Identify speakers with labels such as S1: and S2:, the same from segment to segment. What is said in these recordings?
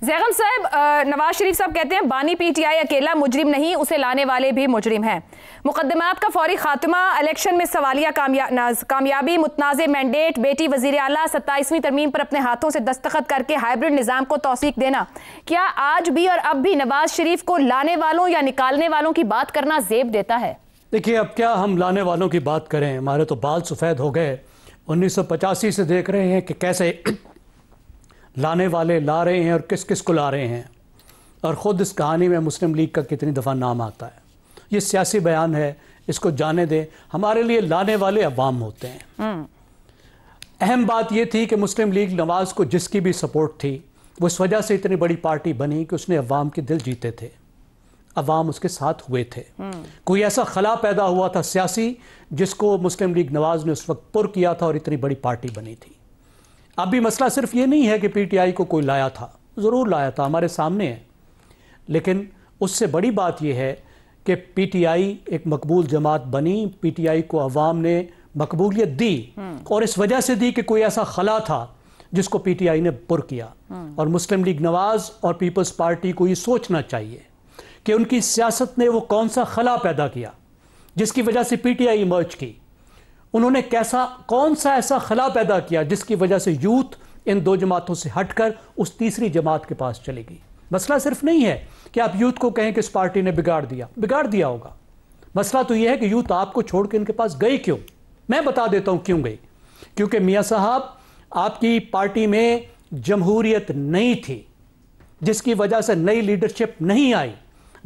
S1: ज़ैगम साहब, नवाज शरीफ साहब कहते हैं बानी पीटीआई अकेला मुजरिम नहीं, उसे लाने वाले भी मुजरिम हैं। मुकदमात का फौरी खात्मा, इलेक्शन में सवालिया कामयाबी, मुतनाज़ मैंडेट, बेटी वज़ीर आला 27वीं तरमीम पर अपने हाथों से दस्तखत करके हाइब्रिड निज़ाम को तौसीक देना, क्या आज भी और अब भी नवाज शरीफ को लाने वालों या निकालने वालों की बात करना ज़ेब देता है?
S2: देखिए, अब क्या हम लाने वालों की बात करें, हमारे तो बाल सफ़ेद हो गए। 1985 से देख रहे हैं कि कैसे लाने वाले ला रहे हैं और किस किस को ला रहे हैं, और ख़ुद इस कहानी में मुस्लिम लीग का कितनी दफ़ा नाम आता है। ये सियासी बयान है, इसको जाने दें। हमारे लिए लाने वाले अवाम होते हैं। अहम बात ये थी कि मुस्लिम लीग नवाज़ को जिसकी भी सपोर्ट थी, वो इस वजह से इतनी बड़ी पार्टी बनी कि उसने अवाम के दिल जीते थे, अवाम उसके साथ हुए थे। कोई ऐसा खला पैदा हुआ था सियासी जिसको मुस्लिम लीग नवाज़ ने उस वक्त पुर किया था और इतनी बड़ी पार्टी बनी थी। अभी मसला सिर्फ ये नहीं है कि पीटीआई को कोई लाया था, ज़रूर लाया था, हमारे सामने है, लेकिन उससे बड़ी बात यह है कि पीटीआई एक मकबूल जमात बनी, पीटीआई को अवाम ने मकबूलियत दी, और इस वजह से दी कि कोई ऐसा खला था जिसको पीटीआई ने पुर किया। और मुस्लिम लीग नवाज़ और पीपल्स पार्टी को ये सोचना चाहिए कि उनकी सियासत ने वो कौन सा खला पैदा किया जिसकी वजह से पीटीआई इमर्ज की। उन्होंने कौन सा ऐसा खला पैदा किया जिसकी वजह से यूथ इन दो जमातों से हटकर उस तीसरी जमात के पास चली गई। मसला सिर्फ नहीं है कि आप यूथ को कहें कि इस पार्टी ने बिगाड़ दिया होगा। मसला तो यह है कि यूथ आपको छोड़ के इनके पास गई क्यों। मैं बता देता हूं क्यों गई। क्योंकि मियाँ साहब, आपकी पार्टी में जमहूरियत नहीं थी, जिसकी वजह से नई लीडरशिप नहीं आई,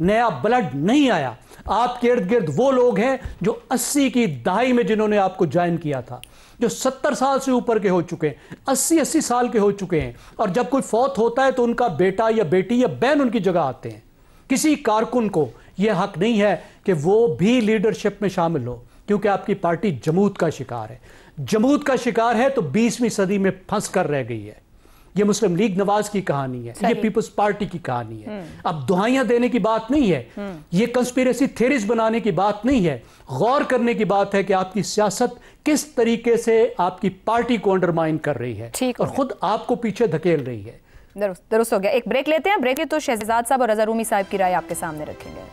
S2: नया ब्लड नहीं आया। आपके इर्द गिर्द वो लोग हैं जो 80 की दहाई में जिन्होंने आपको ज्वाइन किया था, जो 70 साल से ऊपर के हो चुके हैं, 80 साल के हो चुके हैं, और जब कोई फौत होता है तो उनका बेटा या बेटी या बहन उनकी जगह आते हैं। किसी कारकुन को यह हक नहीं है कि वो भी लीडरशिप में शामिल हो, क्योंकि आपकी पार्टी जमूत का शिकार है। जमूत का शिकार है तो 20वीं सदी में फंस कर रह गई है। ये मुस्लिम लीग नवाज की कहानी है, ये पीपल्स पार्टी की कहानी है। अब दुहाइयां देने की बात नहीं है, ये कंस्पिरेसी थ्योरीज बनाने की बात नहीं है। गौर करने की बात है कि आपकी सियासत किस तरीके से आपकी पार्टी को अंडरमाइन कर रही है और खुद आपको पीछे धकेल रही है।
S1: दुरुस्त हो गया। एक ब्रेक लेते हैं। ब्रेक तो शहजाद साहब और रजा रूमी साहब की राय आपके सामने रखेंगे।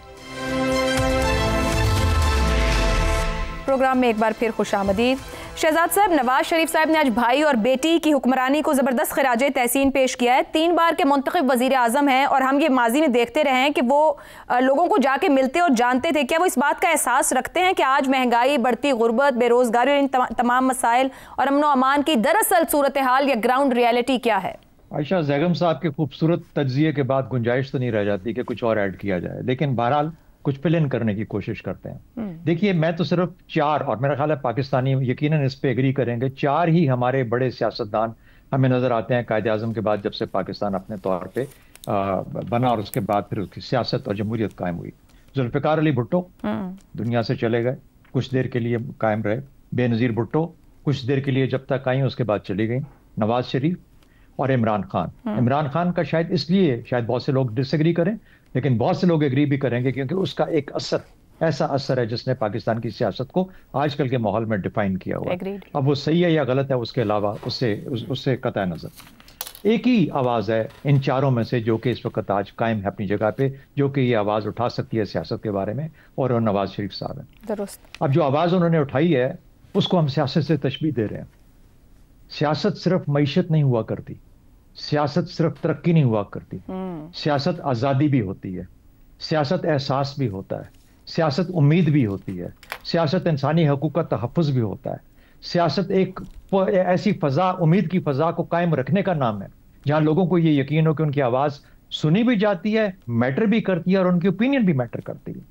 S1: प्रोग्राम में एक बार फिर खुशामदीद। शहजाद साहब, नवाज शरीफ साहब ने आज भाई और बेटी की हुक्मरानी को ज़बरदस्त खिराज तहसीन पेश किया है। 3 बार के मुंतखब वज़ीर आज़म हैं और हम ये माजी में देखते रहे हैं कि वो लोगों को जाके मिलते और जानते थे। क्या वो इस बात का एहसास रखते हैं कि आज महंगाई, बढ़ती गुर्बत, बेरोज़गारी और इन तमाम मसाइल और अमन व अमान की दरअसल सूरत हाल या ग्राउंड रियलिटी क्या है?
S3: आयशा, ज़ैगम साहब के खूबसूरत तज्जिए के बाद गुंजाइश तो नहीं रह जाती कि कुछ और ऐड किया जाए, लेकिन बहरहाल कुछ फिल इन करने की कोशिश करते हैं। देखिए, मैं तो सिर्फ 4, और मेरा ख्याल है पाकिस्तानी यकीनन इस पे एग्री करेंगे, 4 ही हमारे बड़े सियासतदान हमें नजर आते हैं कायदे आज़म के बाद, जब से पाकिस्तान अपने तौर पे बना और उसके बाद फिर उसकी सियासत और जमहूरियत कायम हुई। जुल्फ़िकार अली भुट्टो दुनिया से चले गए, कुछ देर के लिए कायम रहे। बेनज़ीर भुट्टो कुछ देर के लिए जब तक आई, उसके बाद चली गई। नवाज शरीफ और इमरान खान। इमरान खान का शायद इसलिए बहुत से लोग डिसएग्री करें, लेकिन बहुत से लोग एग्री भी करेंगे क्योंकि उसका एक असर, ऐसा असर है जिसने पाकिस्तान की सियासत को आजकल के माहौल में डिफाइन किया हुआ है। अब वो सही है या गलत है, उसके अलावा उससे कतई नजर एक ही आवाज़ है इन 4 में से जो कि इस वक्त आज कायम है अपनी जगह पे, जो कि ये आवाज़ उठा सकती है सियासत के बारे में, और नवाज शरीफ साहब हैं। अब जो आवाज़ उन्होंने उठाई है उसको हम सियासत से तशबीह दे रहे हैं। सियासत सिर्फ मईशत नहीं हुआ करती, सियासत सिर्फ तरक्की नहीं हुआ करती, सियासत आज़ादी भी होती है, सियासत एहसास भी होता है, सियासत उम्मीद भी होती है, सियासत इंसानी हकूक़ का तहफ़्फ़ुज़ भी होता है। सियासत एक ऐसी फ़ज़ा, उम्मीद की फ़ज़ा को कायम रखने का नाम है जहाँ लोगों को ये यकीन हो कि उनकी आवाज़ सुनी भी जाती है, मैटर भी करती है, और उनकी ओपिनियन भी मैटर करती है।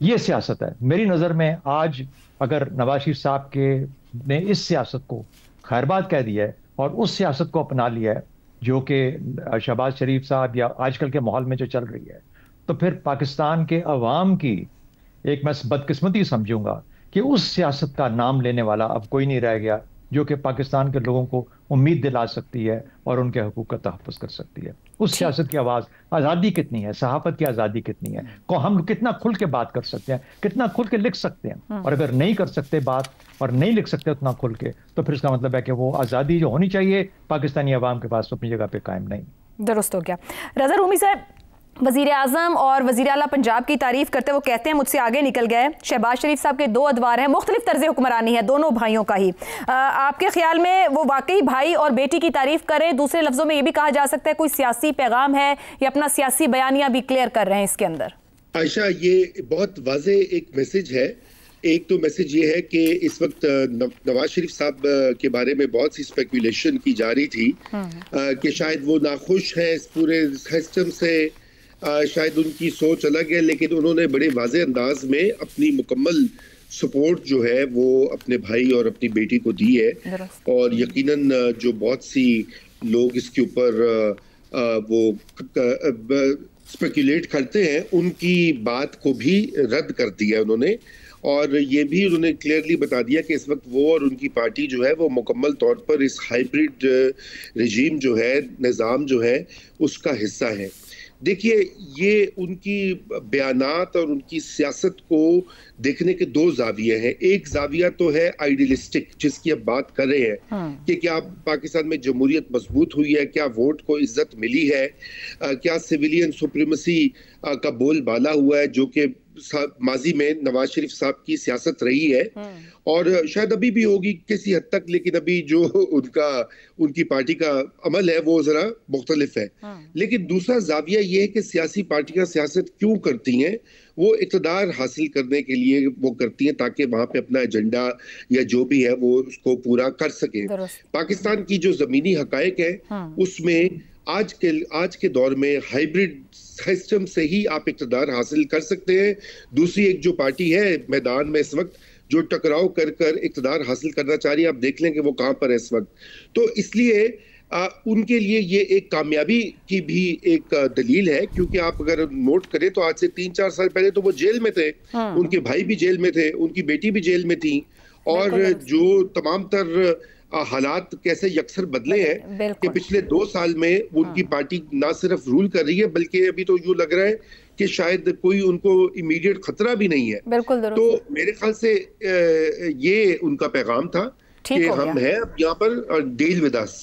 S3: ये सियासत है मेरी नज़र में। आज अगर नवाज शरीफ साहब ने इस सियासत को खैरबाद कह दिया है और उस सियासत को अपना लिया है जो कि शहबाज शरीफ साहब या आजकल के माहौल में जो चल रही है, तो फिर पाकिस्तान के अवाम की एक मैं बदकिस्मती समझूंगा कि उस सियासत का नाम लेने वाला अब कोई नहीं रह गया जो कि पाकिस्तान के लोगों को उम्मीद दिला सकती है और उनके हकूक़ का तहफ़्फ़ुज़ कर सकती है। उस सियासत की आवाज़, आज़ादी कितनी है, सहाफ़त की आज़ादी कितनी है, को हम कितना खुल के बात कर सकते हैं, कितना खुल के लिख सकते हैं, और अगर नहीं कर सकते बात और नहीं लिख सकते उतना खुल के, तो फिर इसका मतलब है कि वो आज़ादी जो होनी चाहिए पाकिस्तानी अवाम के पास अपनी जगह पे कायम नहीं।
S1: दुरुस्त हो गया। रज़ा रूमी साहब, वज़ीर आज़म और वज़ीर आला पंजाब की तारीफ़ करते वो कहते हैं मुझसे आगे निकल गए। शहबाज शरीफ साहब के 2 अदवार हैं, मुख्तलिफ तर्ज़ हुक्मरानी है दोनों भाइयों का ही। आपके ख्याल में वो वाकई भाई और बेटी की तारीफ़ करें? दूसरे लफ्ज़ों में ये भी कहा जा सकता है कोई सियासी पैगाम है या अपना सियासी बयानिया भी क्लियर कर रहे हैं इसके अंदर?
S4: आयशा, ये बहुत वाज़े एक मैसेज है। एक तो मैसेज ये है कि इस वक्त नवाज शरीफ साहब के बारे में बहुत सी स्पेकुलेशन की जा रही थी कि शायद वो नाखुश हैं इस पूरे सिस्टम से, शायद उनकी सोच अलग है, लेकिन उन्होंने बड़े वाज़े अंदाज में अपनी मुकम्मल सपोर्ट जो है वो अपने भाई और अपनी बेटी को दी है। और यकीनन जो बहुत सी लोग इसके ऊपर वो स्पेकुलेट करते हैं उनकी बात को भी रद्द कर दिया उन्होंने। और ये भी उन्होंने क्लियरली बता दिया कि इस वक्त वो और उनकी पार्टी जो है वो मुकम्मल तौर पर इस हाइब्रिड रजीम जो है, निज़ाम जो है, उसका हिस्सा है। देखिए, ये उनकी बयानात और उनकी सियासत को देखने के 2 जाविये हैं। एक जाविया तो है आइडियलिस्टिक, जिसकी अब बात कर रहे हैं कि क्या पाकिस्तान में जमहूरियत मजबूत हुई है, क्या वोट को इज्जत मिली है, क्या सिविलियन सुप्रीमेसी का बोलबाला हुआ है, जो कि माजी में नवाज शरीफ साहब की सियासत रही है और शायद अभी भी होगी किसी हद तक, लेकिन अभी जो उनकी पार्टी का अमल है वो जरा मुख्तलिफ है। लेकिन दूसरा जाविया ये है कि सियासी पार्टियां सियासत क्यों करती हैं? वो इक़्तिदार हासिल करने के लिए वो करती हैं ताकि वहां पे अपना एजेंडा या जो भी है वो उसको पूरा कर सके। पाकिस्तान की जो जमीनी हकायक है उसमें आज के दौर में हाइब्रिड सिस्टम से ही आप इक़्तिदार हासिल कर सकते हैं। दूसरी एक जो पार्टी है मैदान में इस वक्त जो टकराव कर कर इक़्तिदार हासिल करना चाह रही है, आप देख लें कि वो कहां पर है इस वक्त। तो इसलिए उनके लिए ये एक कामयाबी की भी एक दलील है, क्योंकि आप अगर नोट करें तो आज से 3-4 साल पहले तो वो जेल में थे, उनके भाई भी जेल में थे, उनकी बेटी भी जेल में थी, और जो तमाम तर हालात कैसे यकसर बदले हैं कि पिछले 2 साल में उनकी पार्टी ना सिर्फ रूल कर रही है बल्कि अभी तो यूं लग रहा है कि शायद कोई उनको इमीडिएट खतरा भी नहीं है। तो मेरे ख्याल से ये उनका पैगाम था कि हम हैं अब यहाँ पर, डील विद अस।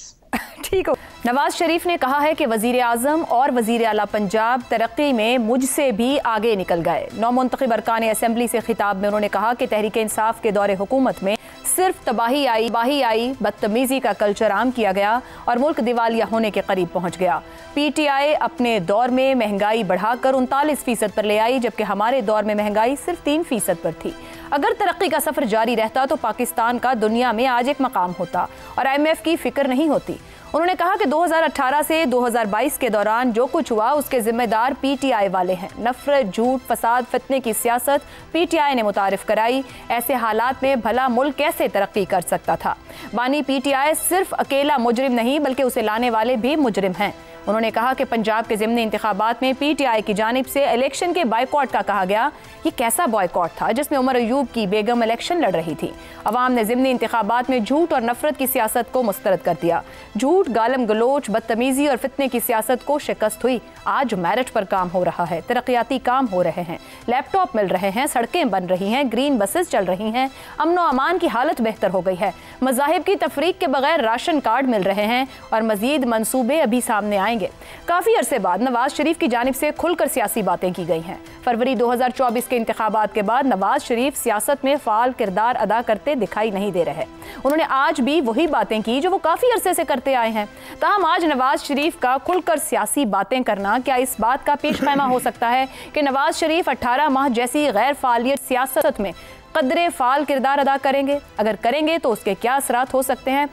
S1: ठीक हो। नवाज शरीफ ने कहा है कि वजीर आजम और वजीर आला पंजाब तरक्की में मुझसे भी आगे निकल गए। नौमुंतखब अरकान असेंबली से खिताब में उन्होंने कहा कि तहरीक इंसाफ के दौरे हुकूमत में सिर्फ तबाही आई, बदतमीजी का कल्चर आम किया गया और मुल्क दिवालिया होने के करीब पहुंच गया। PTI अपने दौर में महंगाई बढ़ाकर 39% पर ले आई, जबकि हमारे दौर में महंगाई सिर्फ 3% पर थी। अगर तरक्की का सफर जारी रहता तो पाकिस्तान का दुनिया में आज एक मकाम होता और IMF की फिक्र नहीं होती। उन्होंने कहा कि 2018 से 2022 के दौरान जो कुछ हुआ उसके जिम्मेदार PTI वाले हैं। नफरत, झूठ, फसाद, फितने की सियासत PTI ने मुतारिफ कराई। ऐसे हालात में भला मुल्क कैसे तरक्की कर सकता था? बानी PTI सिर्फ अकेला मुजरिम नहीं बल्कि उसे लाने वाले भी मुजरिम हैं। उन्होंने कहा कि पंजाब के ज़िमनी इंतखाबात में PTI की जानिब से इलेक्शन के बायकॉट का कहा गया। ये कैसा बायकॉट था जिसमें उमर अयूब की बेगम इलेक्शन लड़ रही थी? अवाम ने ज़िमनी इंतखाबात में झूठ और नफरत की सियासत को मुस्तरद कर दिया। झूठ, गालम गलोच, बदतमीजी और फितने की सियासत को शिकस्त हुई। आज मेरिट पर काम हो रहा है, तरक्याती काम हो रहे हैं, लैपटॉप मिल रहे हैं, सड़कें बन रही हैं, ग्रीन बसेस चल रही हैं, अमन व अमान की हालत बेहतर हो गई है, मज़ाहिब की तफरीक के बगैर राशन कार्ड मिल रहे हैं और मजीद मंसूबे अभी सामने आएंगे। काफ़ी अरसे बाद नवाज शरीफ की जानिब से खुलकर सियासी बातें की गई हैं। फरवरी 2024 के इंतखाबात के बाद नवाज शरीफ सियासत में फ़ाल किरदार अदा करते दिखाई नहीं दे रहे। उन्होंने आज भी वही बातें की जो वो काफ़ी अरसे से करते आए हैं। ताहम आज नवाज शरीफ का खुलकर सियासी बातें करना क्या इस बात का पेश पैमा हो सकता है कि नवाज शरीफ 18 माह जैसी गैर फालियत सियासत में कदरे फाल किरदार अदा करेंगे? अगर करेंगे तो उसके क्या असरात हो सकते हैं?